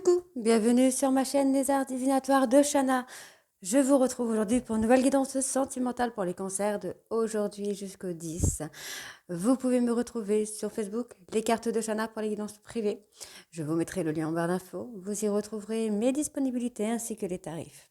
Coucou, bienvenue sur ma chaîne Les Arts Divinatoires de Shana. Je vous retrouve aujourd'hui pour une nouvelle guidance sentimentale pour les cancers de aujourd'hui jusqu'au 10. Vous pouvez me retrouver sur Facebook, les cartes de Shana pour les guidances privées. Je vous mettrai le lien en barre d'infos. Vous y retrouverez mes disponibilités ainsi que les tarifs.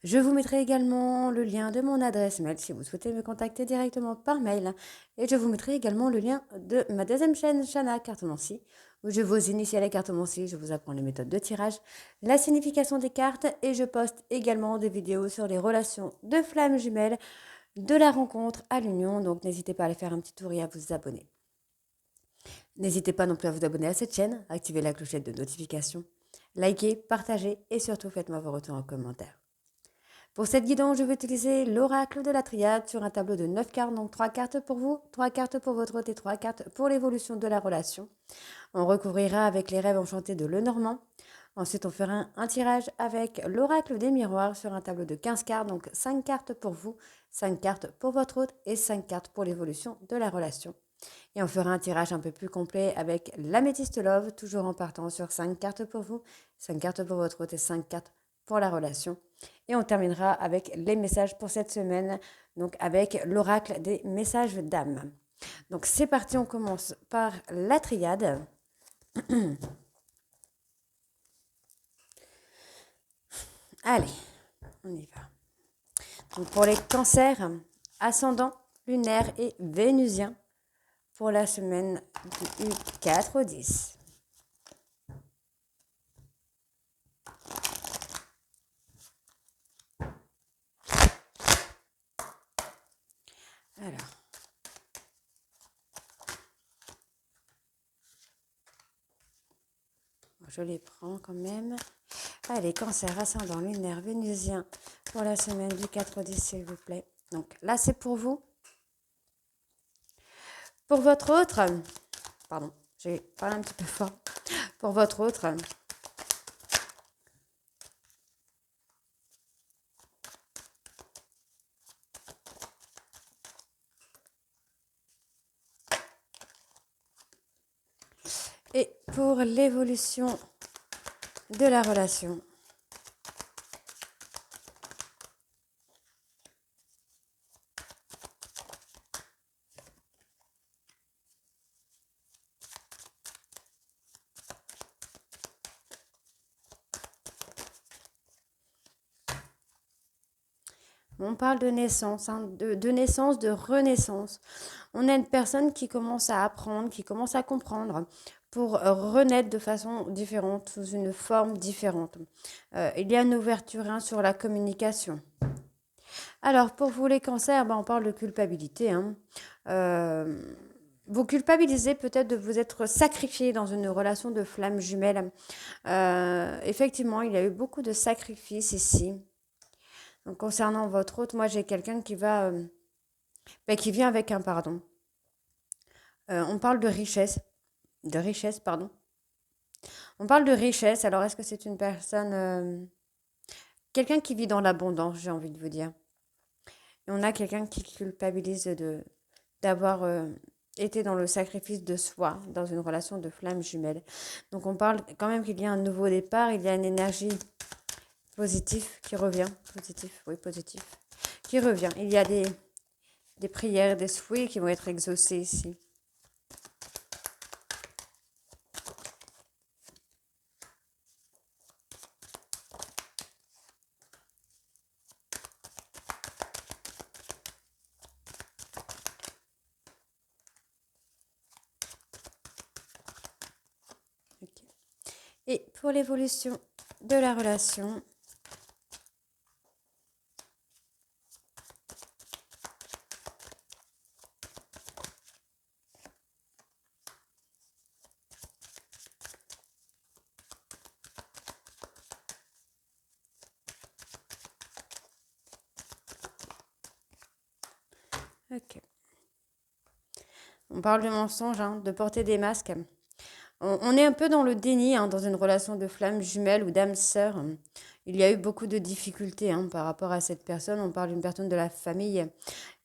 Je vous mettrai également le lien de mon adresse mail si vous souhaitez me contacter directement par mail. Et je vous mettrai également le lien de ma deuxième chaîne, Shana Cartomancie, où je vous initie à la cartomancie, je vous apprends les méthodes de tirage, la signification des cartes et je poste également des vidéos sur les relations de flammes jumelles, de la rencontre à l'union. Donc n'hésitez pas à aller faire un petit tour et à vous abonner. N'hésitez pas non plus à vous abonner à cette chaîne, activer la clochette de notification, likez, partagez et surtout faites-moi vos retours en commentaire. Pour cette guidance, je vais utiliser l'oracle de la triade sur un tableau de 9 cartes, donc 3 cartes pour vous, 3 cartes pour votre hôte et 3 cartes pour l'évolution de la relation. On recouvrira avec les rêves enchantés de Lenormand. Ensuite, on fera un tirage avec l'oracle des miroirs sur un tableau de 15 cartes, donc 5 cartes pour vous, 5 cartes pour votre hôte et 5 cartes pour l'évolution de la relation. Et on fera un tirage un peu plus complet avec l'améthyste love, toujours en partant sur 5 cartes pour vous, 5 cartes pour votre hôte et 5 cartes pour la relation. Et on terminera avec les messages pour cette semaine, donc avec l'oracle des messages d'âme. Donc c'est parti, on commence par la triade. Allez, on y va. Donc pour les cancers, ascendant, lunaire et vénusien pour la semaine du 4 au 10. Alors, je les prends quand même. Allez, cancer, ascendant, lunaire, vénusien pour la semaine du 4 au 10, s'il vous plaît. Donc là, c'est pour vous. Pour votre autre, pardon, j'ai parlé un petit peu fort. Pour votre autre, et pour l'évolution de la relation. On parle de naissance, de naissance, de renaissance. On a une personne qui commence à apprendre, qui commence à comprendre pour renaître de façon différente, sous une forme différente. Il y a une ouverture sur la communication. Alors, pour vous les cancers, on parle de culpabilité. Vous culpabilisez peut-être de vous être sacrifié dans une relation de flamme jumelle. Effectivement, il y a eu beaucoup de sacrifices ici. Donc, concernant votre hôte, moi j'ai quelqu'un qui qui vient avec un pardon. On parle de richesse, pardon. On parle de richesse. Alors, est-ce que c'est une personne, quelqu'un qui vit dans l'abondance, j'ai envie de vous dire. Et on a quelqu'un qui culpabilise d'avoir été dans le sacrifice de soi, dans une relation de flamme jumelle. Donc, on parle quand même qu'il y a un nouveau départ. Il y a une énergie positive qui revient. Positif. Qui revient. Il y a des prières, des souhaits qui vont être exaucés ici. Okay. Et pour l'évolution de la relation, ok. On parle de mensonge, de porter des masques. On est un peu dans le déni, dans une relation de flamme jumelle ou d'âme sœur. Il y a eu beaucoup de difficultés par rapport à cette personne. On parle d'une personne de la famille.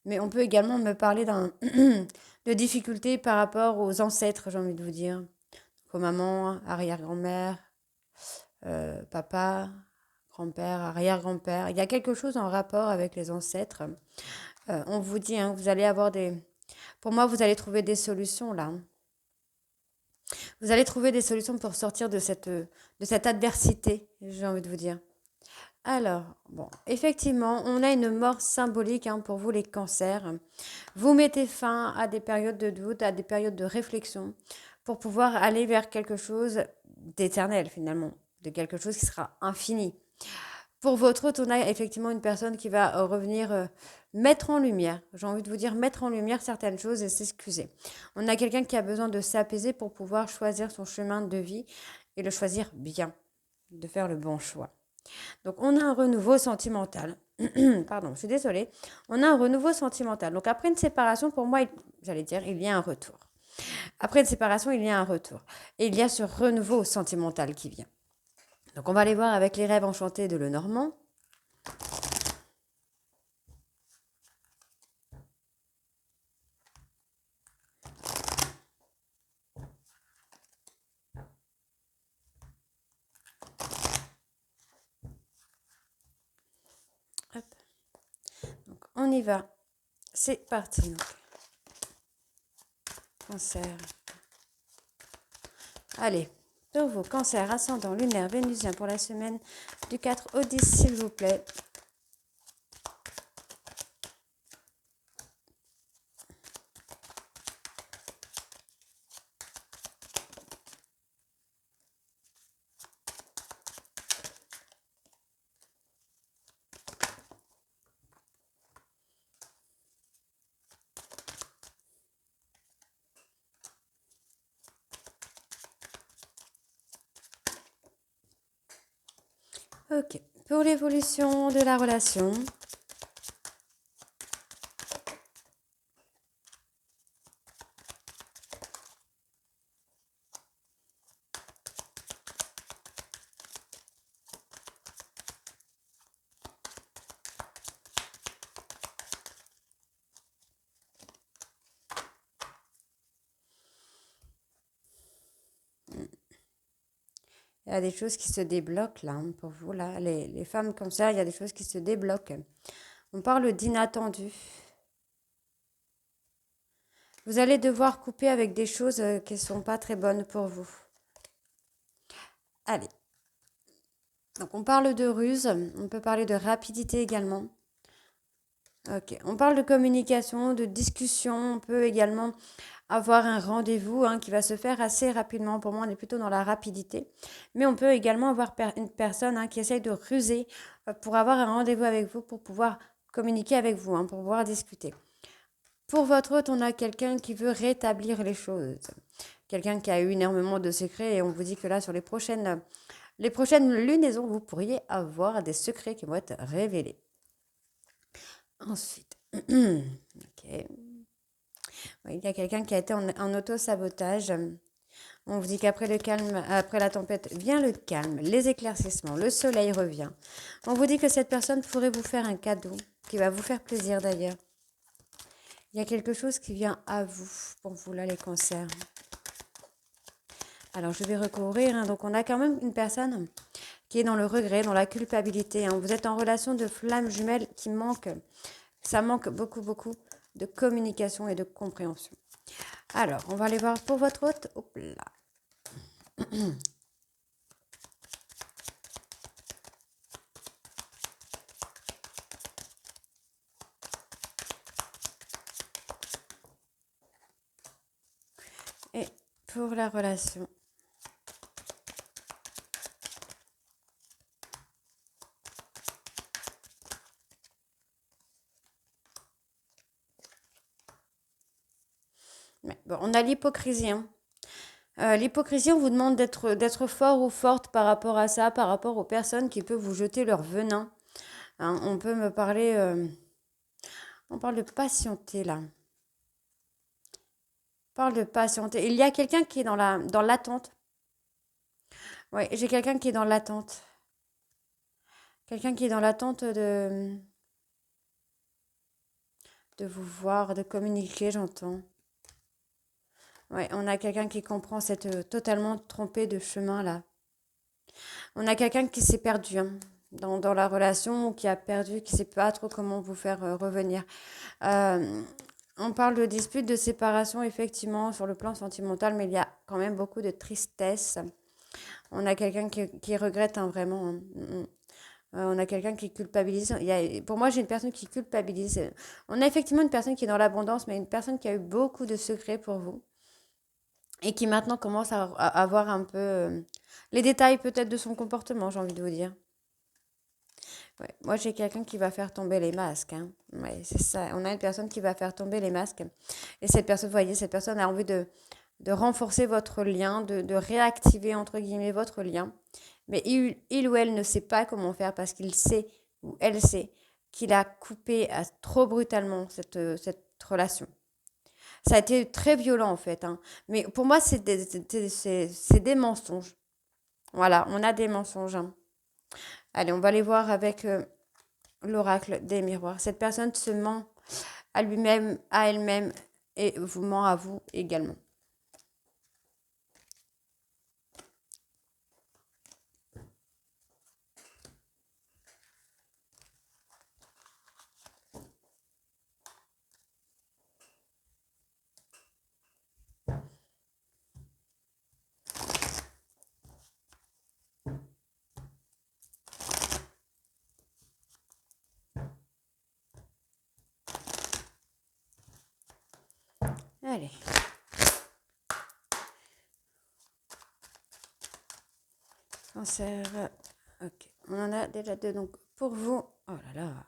Mais on peut également me parler de difficultés par rapport aux ancêtres, j'ai envie de vous dire. Aux mamans, arrière-grand-mère. papa, grand-père, arrière-grand-père. Il y a quelque chose en rapport avec les ancêtres. On vous dit, hein, vous allez avoir des... Pour moi, vous allez trouver des solutions là. Vous allez trouver des solutions pour sortir de cette adversité, j'ai envie de vous dire. Alors, bon, effectivement, on a une mort symbolique hein, pour vous les cancers. Vous mettez fin à des périodes de doute, à des périodes de réflexion pour pouvoir aller vers quelque chose d'éternel finalement, de quelque chose qui sera infini. Pour votre hôte, on a effectivement une personne qui va revenir mettre en lumière, j'ai envie de vous dire mettre en lumière certaines choses et s'excuser. On a quelqu'un qui a besoin de s'apaiser pour pouvoir choisir son chemin de vie et le choisir bien, de faire le bon choix. Donc on a un renouveau sentimental. Pardon, je suis désolée. On a un renouveau sentimental. Donc après une séparation, pour moi, j'allais dire, il y a un retour. Après une séparation, il y a un retour. Et il y a ce renouveau sentimental qui vient. Donc on va aller voir avec les rêves enchantés de Lenormand. Hop. Donc on y va. C'est parti. Donc. Cancer. Allez, pour vos cancers ascendant lunaire vénusien pour la semaine du 4 au 10, s'il vous plaît. Ok, pour l'évolution de la relation. Il y a des choses qui se débloquent là, hein, pour vous, là. Les femmes comme ça, il y a des choses qui se débloquent. On parle d'inattendu. Vous allez devoir couper avec des choses qui ne sont pas très bonnes pour vous. Allez. Donc on parle de ruse, on peut parler de rapidité également. Ok, on parle de communication, de discussion, on peut également avoir un rendez-vous hein, qui va se faire assez rapidement. Pour moi, on est plutôt dans la rapidité. Mais on peut également avoir une personne hein, qui essaye de ruser pour avoir un rendez-vous avec vous, pour pouvoir communiquer avec vous, hein, pour pouvoir discuter. Pour votre hôte, on a quelqu'un qui veut rétablir les choses. Quelqu'un qui a eu énormément de secrets et on vous dit que là, sur les prochaines lunaisons, vous pourriez avoir des secrets qui vont être révélés. Ensuite, ok. Il y a quelqu'un qui a été en auto-sabotage. On vous dit qu'après le calme, après la tempête, vient le calme, les éclaircissements, le soleil revient. On vous dit que cette personne pourrait vous faire un cadeau, qui va vous faire plaisir d'ailleurs. Il y a quelque chose qui vient à vous, pour vous là, les cancers. Alors, je vais recourir. Hein. Donc, on a quand même une personne qui est dans le regret, dans la culpabilité. Hein. Vous êtes en relation de flamme jumelle qui manque. Ça manque beaucoup, beaucoup de communication et de compréhension. Alors, on va aller voir pour votre hôte. Hop là. Et pour la relation. Bon, on a l'hypocrisie. Hein. L'hypocrisie, on vous demande d'être fort ou forte par rapport à ça, par rapport aux personnes qui peuvent vous jeter leur venin. Hein, on peut me parler... on parle de patienter, là. On parle de patienter. Il y a quelqu'un qui est dans l'attente. Oui, j'ai quelqu'un qui est dans l'attente. Quelqu'un qui est dans l'attente de vous voir, de communiquer, j'entends. Ouais, on a quelqu'un qui comprend cette totalement trompée de chemin là. On a quelqu'un qui s'est perdu hein, dans la relation, ou qui a perdu, qui ne sait pas trop comment vous faire revenir. Euh, on parle de dispute, de séparation, effectivement, sur le plan sentimental, mais il y a quand même beaucoup de tristesse. On a quelqu'un qui regrette hein, vraiment. Hein. On a quelqu'un qui culpabilise. Pour moi, j'ai une personne qui culpabilise. On a effectivement une personne qui est dans l'abondance, mais une personne qui a eu beaucoup de secrets pour vous et qui maintenant commence à avoir un peu les détails peut-être de son comportement, j'ai envie de vous dire. Ouais. Moi, j'ai quelqu'un qui va faire tomber les masques. Hein. Ouais, c'est ça. On a une personne qui va faire tomber les masques. Et cette personne, vous voyez, cette personne a envie de renforcer votre lien, de réactiver, entre guillemets, votre lien. Mais il ou elle ne sait pas comment faire parce qu'il sait, ou elle sait, qu'il a coupé trop brutalement cette relation. Ça a été très violent, en fait. Hein. Mais pour moi, c'est des mensonges. Voilà, on a des mensonges. Hein. Allez, on va aller voir avec l'oracle des miroirs. Cette personne se ment à lui-même, à elle-même et vous ment à vous également. Allez. Cancer. Ok. On en a déjà deux. Donc, pour vous. Oh là là.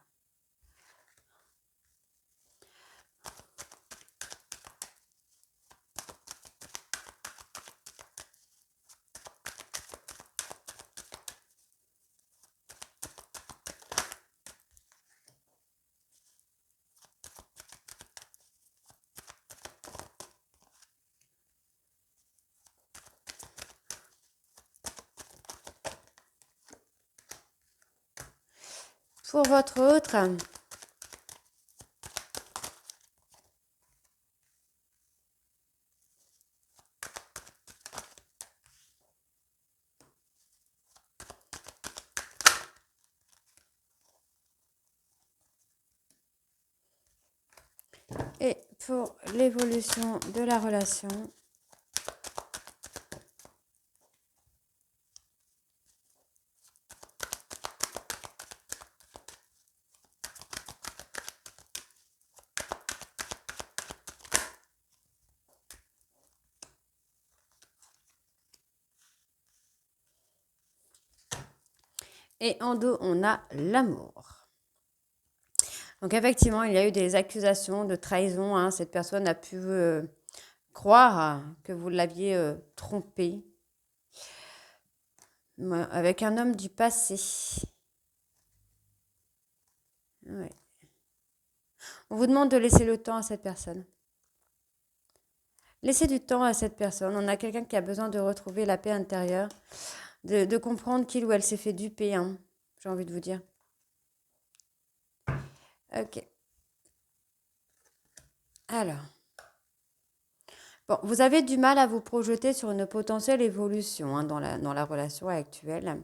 Pour votre autre. Et pour l'évolution de la relation. Et en dos, on a l'amour. Donc effectivement, il y a eu des accusations de trahison. Hein. Cette personne a pu croire que vous l'aviez trompé avec un homme du passé. Ouais. On vous demande de laisser le temps à cette personne. Laissez du temps à cette personne. On a quelqu'un qui a besoin de retrouver la paix intérieure, de comprendre qu'il ou elle s'est fait duper, hein, j'ai envie de vous dire. Ok. Alors. Bon, vous avez du mal à vous projeter sur une potentielle évolution hein, dans la relation actuelle.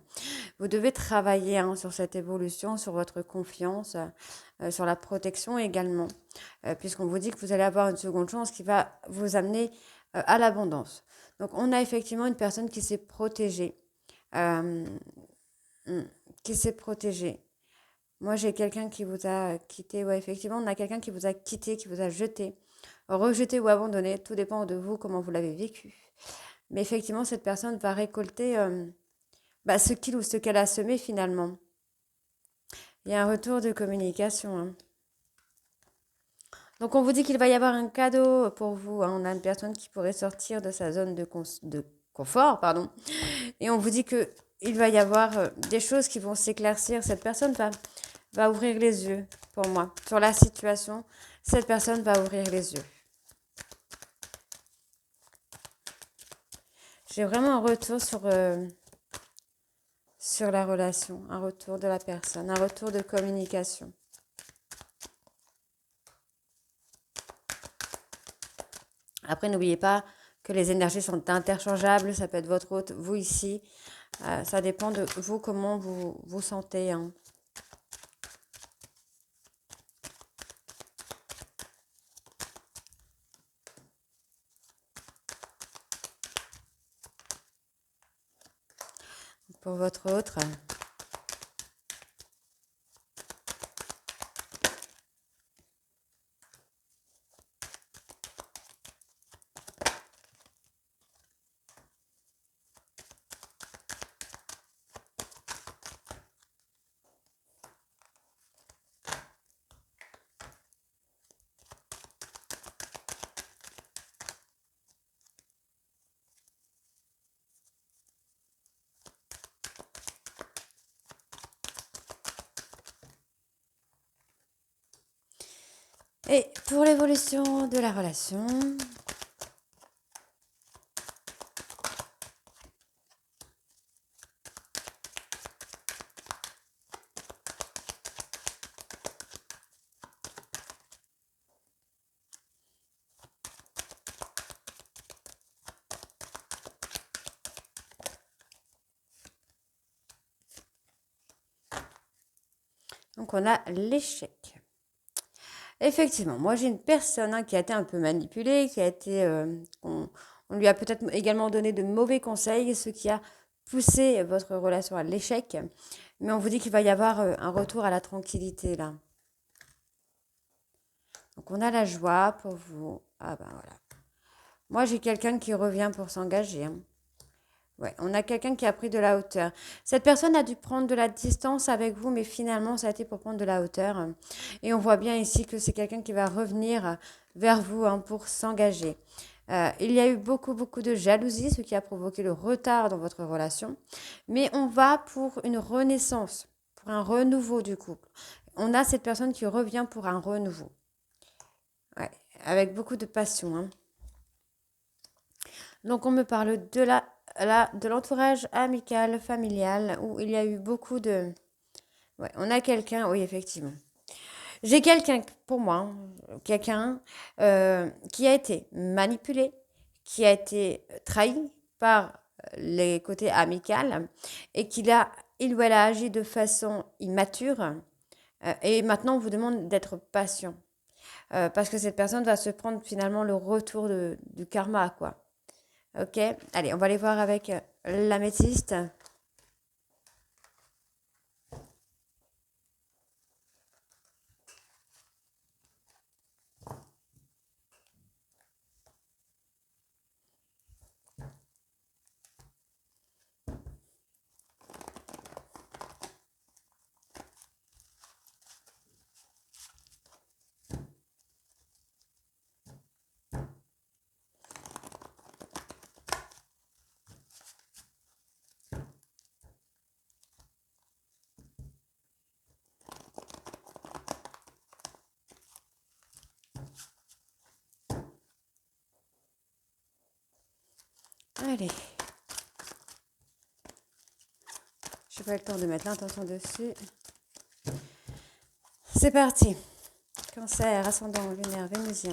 Vous devez travailler hein, sur cette évolution, sur votre confiance, sur la protection également, puisqu'on vous dit que vous allez avoir une seconde chance qui va vous amener à l'abondance. Donc, on a effectivement une personne qui s'est protégée. euh, qui s'est protégée. Moi, j'ai quelqu'un qui vous a quitté. Ouais, effectivement, on a quelqu'un qui vous a quitté, qui vous a jeté, rejeté ou abandonné. Tout dépend de vous, comment vous l'avez vécu. Mais effectivement, cette personne va récolter ce qu'il ou ce qu'elle a semé finalement. Il y a un retour de communication. Hein. Donc, on vous dit qu'il va y avoir un cadeau pour vous. Hein. On a une personne qui pourrait sortir de sa zone de confort, pardon. Et on vous dit que il va y avoir des choses qui vont s'éclaircir. Cette personne va ouvrir les yeux pour moi sur la situation. Cette personne va ouvrir les yeux. J'ai vraiment un retour sur la relation, un retour de la personne, un retour de communication. Après, n'oubliez pas que les énergies sont interchangeables. Ça peut être votre hôte, vous ici. Ça dépend de vous, comment vous vous sentez. Hein. Pour votre autre. Et pour l'évolution de la relation, donc on a l'échec. Effectivement, moi j'ai une personne qui a été un peu manipulée, qui a été, on lui a peut-être également donné de mauvais conseils, ce qui a poussé votre relation à l'échec. Mais on vous dit qu'il va y avoir un retour à la tranquillité là. Donc on a la joie pour vous. Ah ben voilà. Moi j'ai quelqu'un qui revient pour s'engager. Hein. Ouais, on a quelqu'un qui a pris de la hauteur. Cette personne a dû prendre de la distance avec vous, mais finalement, ça a été pour prendre de la hauteur. Et on voit bien ici que c'est quelqu'un qui va revenir vers vous pour s'engager. Il y a eu beaucoup, beaucoup de jalousie, ce qui a provoqué le retard dans votre relation. Mais on va pour une renaissance, pour un renouveau du couple. On a cette personne qui revient pour un renouveau. Ouais, avec beaucoup de passion. Hein. Donc on me parle de l'entourage amical, familial, où il y a eu beaucoup de... Ouais, on a quelqu'un, oui, effectivement. J'ai quelqu'un, pour moi, quelqu'un qui a été manipulé, qui a été trahi par les côtés amicaux et il ou elle a agi de façon immature. Et maintenant, on vous demande d'être patient. Parce que cette personne va se prendre finalement le retour du karma, quoi. Ok, allez, on va aller voir avec l'améthyste. Allez. Je n'ai pas le temps de mettre l'intention dessus. C'est parti. Cancer, ascendant lunaire, vénusien.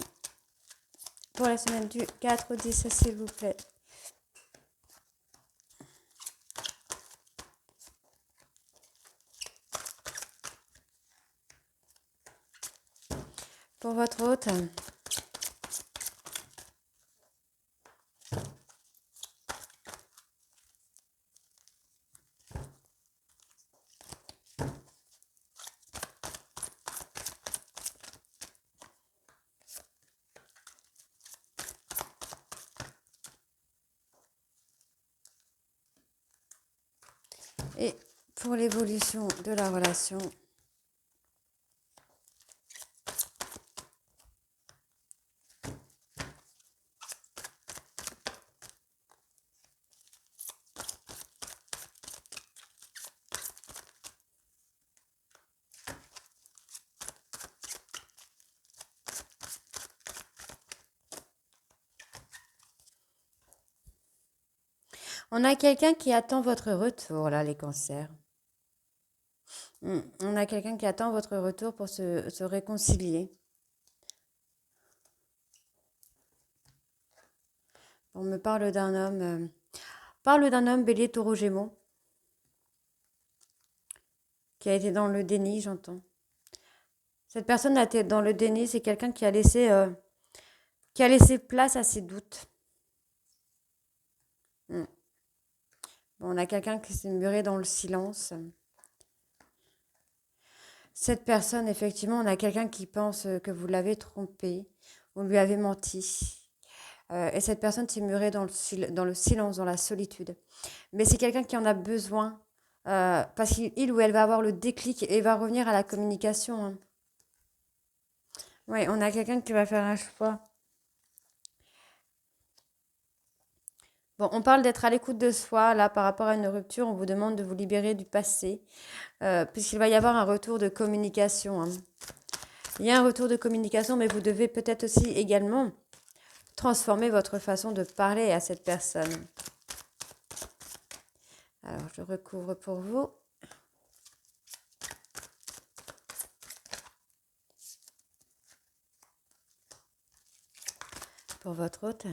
Pour la semaine du 4 au 10, s'il vous plaît. Pour votre hôte. Et pour l'évolution de la relation. On a quelqu'un qui attend votre retour, là, les cancers. On a quelqu'un qui attend votre retour pour se réconcilier. On me parle d'un homme bélier taureau gémeaux qui a été dans le déni, j'entends. Cette personne a été dans le déni, c'est quelqu'un qui a laissé place à ses doutes. Bon, on a quelqu'un qui s'est muré dans le silence. Cette personne, effectivement, on a quelqu'un qui pense que vous l'avez trompé, vous lui avez menti. Et cette personne s'est murée dans le silence, dans la solitude. Mais c'est quelqu'un qui en a besoin parce qu'il ou elle va avoir le déclic et va revenir à la communication. Oui, on a quelqu'un qui va faire un choix. Bon, on parle d'être à l'écoute de soi. Là, par rapport à une rupture, on vous demande de vous libérer du passé, puisqu'il va y avoir un retour de communication. Il y a un retour de communication, mais vous devez peut-être aussi également transformer votre façon de parler à cette personne. Alors, je recouvre pour vous. Pour votre hôte.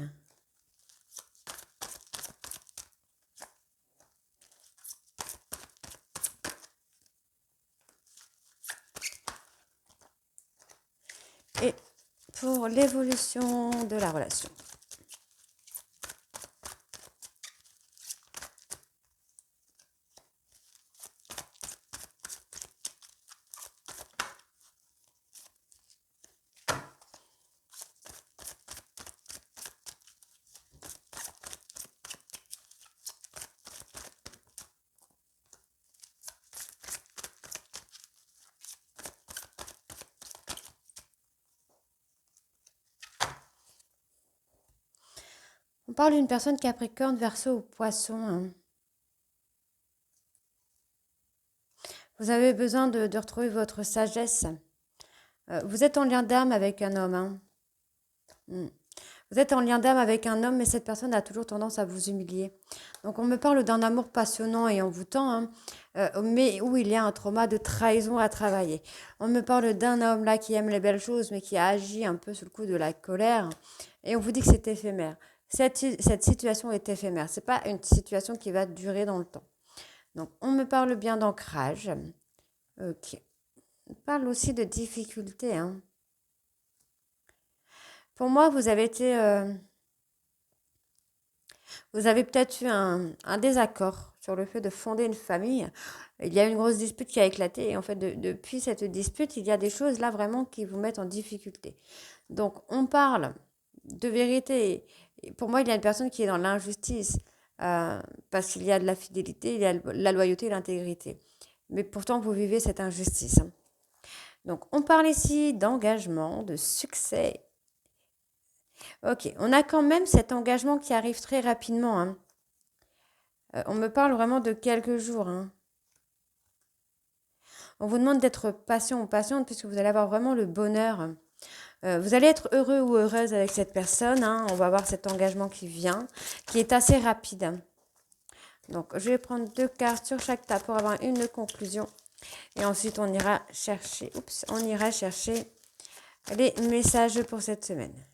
Et pour l'évolution de la relation. On parle d'une personne Capricorne, Verseau ou Poisson. Vous avez besoin de retrouver votre sagesse. Vous êtes en lien d'âme avec un homme. Vous êtes en lien d'âme avec un homme, mais cette personne a toujours tendance à vous humilier. Donc on me parle d'un amour passionnant et envoûtant, mais où il y a un trauma de trahison à travailler. On me parle d'un homme là qui aime les belles choses, mais qui a agi un peu sous le coup de la colère. Et on vous dit que c'est éphémère. Cette situation est éphémère. Ce n'est pas une situation qui va durer dans le temps. Donc on me parle bien d'ancrage. Ok. On parle aussi de difficultés. Pour moi, vous avez peut-être eu un désaccord sur le fait de fonder une famille. Il y a une grosse dispute qui a éclaté et en fait, depuis cette dispute, il y a des choses là vraiment qui vous mettent en difficulté. Donc, on parle de vérité. Pour moi, il y a une personne qui est dans l'injustice parce qu'il y a de la fidélité, il y a la loyauté et l'intégrité. Mais pourtant, vous vivez cette injustice. Donc, on parle ici d'engagement, de succès. Ok, on a quand même cet engagement qui arrive très rapidement. On me parle vraiment de quelques jours. On vous demande d'être patient ou patiente puisque vous allez avoir vraiment le bonheur. Vous allez être heureux ou heureuse avec cette personne. On va avoir cet engagement qui vient, qui est assez rapide. Donc, je vais prendre 2 cartes sur chaque table pour avoir une conclusion. Et ensuite, on ira chercher les messages pour cette semaine.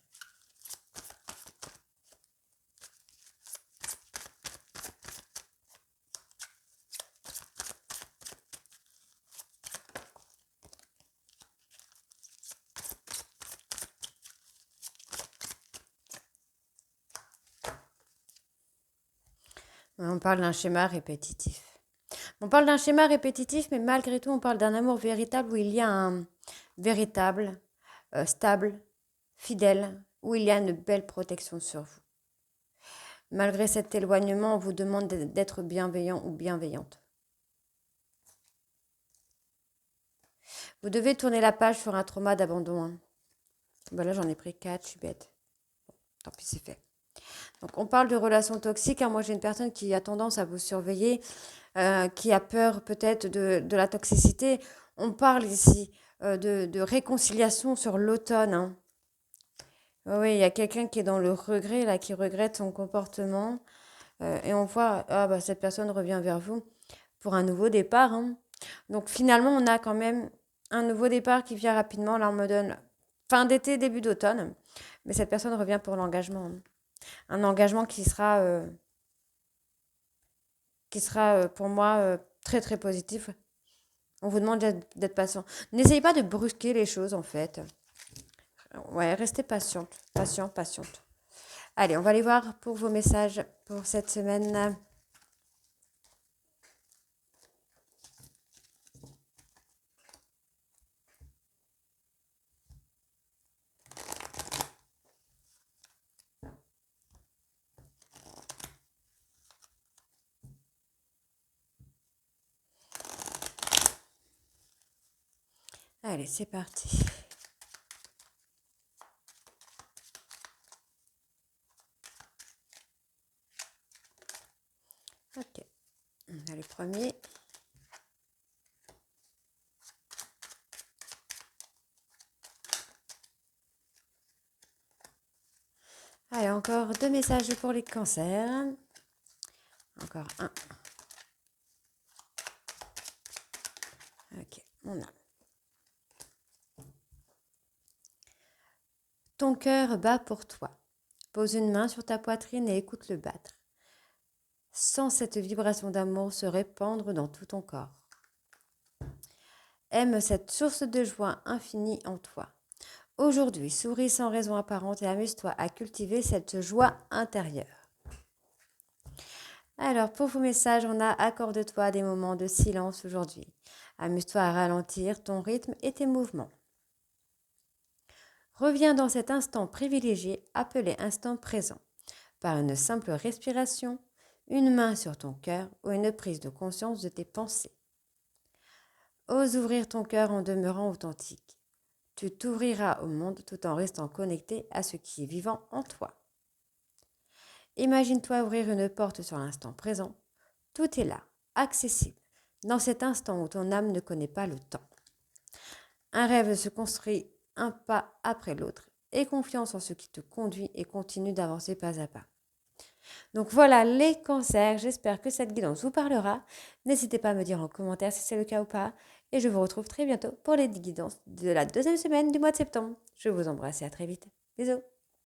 On parle d'un schéma répétitif. On parle d'un schéma répétitif, mais malgré tout, on parle d'un amour véritable où il y a un véritable, stable, fidèle, où il y a une belle protection sur vous. Malgré cet éloignement, on vous demande d'être bienveillant ou bienveillante. Vous devez tourner la page sur un trauma d'abandon. Là, j'en ai pris 4, je suis bête. Bon, tant pis, c'est fait. Donc, on parle de relations toxiques. Moi, j'ai une personne qui a tendance à vous surveiller, qui a peur peut-être de la toxicité. On parle ici de réconciliation sur l'automne. Oui, il y a quelqu'un qui est dans le regret, là, qui regrette son comportement. Et on voit, cette personne revient vers vous pour un nouveau départ. Donc, finalement, on a quand même un nouveau départ qui vient rapidement. Là, on me donne fin d'été, début d'automne. Mais cette personne revient pour l'engagement. Un engagement qui sera pour moi très très positif. On vous demande d'être patient. N'essayez pas de brusquer les choses en fait. Ouais, restez patiente, patiente. Allez, on va aller voir pour vos messages pour cette semaine. Allez, c'est parti. Ok, on a le premier. Allez, encore 2 messages pour les cancers. Encore un. Ok, on a. Ton cœur bat pour toi. Pose une main sur ta poitrine et écoute le battre. Sens cette vibration d'amour se répandre dans tout ton corps. Aime cette source de joie infinie en toi. Aujourd'hui, souris sans raison apparente et amuse-toi à cultiver cette joie intérieure. Alors, pour vos messages, on a accorde-toi des moments de silence aujourd'hui. Amuse-toi à ralentir ton rythme et tes mouvements. Reviens dans cet instant privilégié appelé instant présent, par une simple respiration, une main sur ton cœur ou une prise de conscience de tes pensées. Ose ouvrir ton cœur en demeurant authentique. Tu t'ouvriras au monde tout en restant connecté à ce qui est vivant en toi. Imagine-toi ouvrir une porte sur l'instant présent. Tout est là, accessible, dans cet instant où ton âme ne connaît pas le temps. Un rêve se construit un pas après l'autre. Aie confiance en ce qui te conduit et continue d'avancer pas à pas. Donc voilà les cancers, j'espère que cette guidance vous parlera. N'hésitez pas à me dire en commentaire si c'est le cas ou pas. Et je vous retrouve très bientôt pour les guidances de la 2e semaine du mois de septembre. Je vous embrasse et à très vite. Bisous.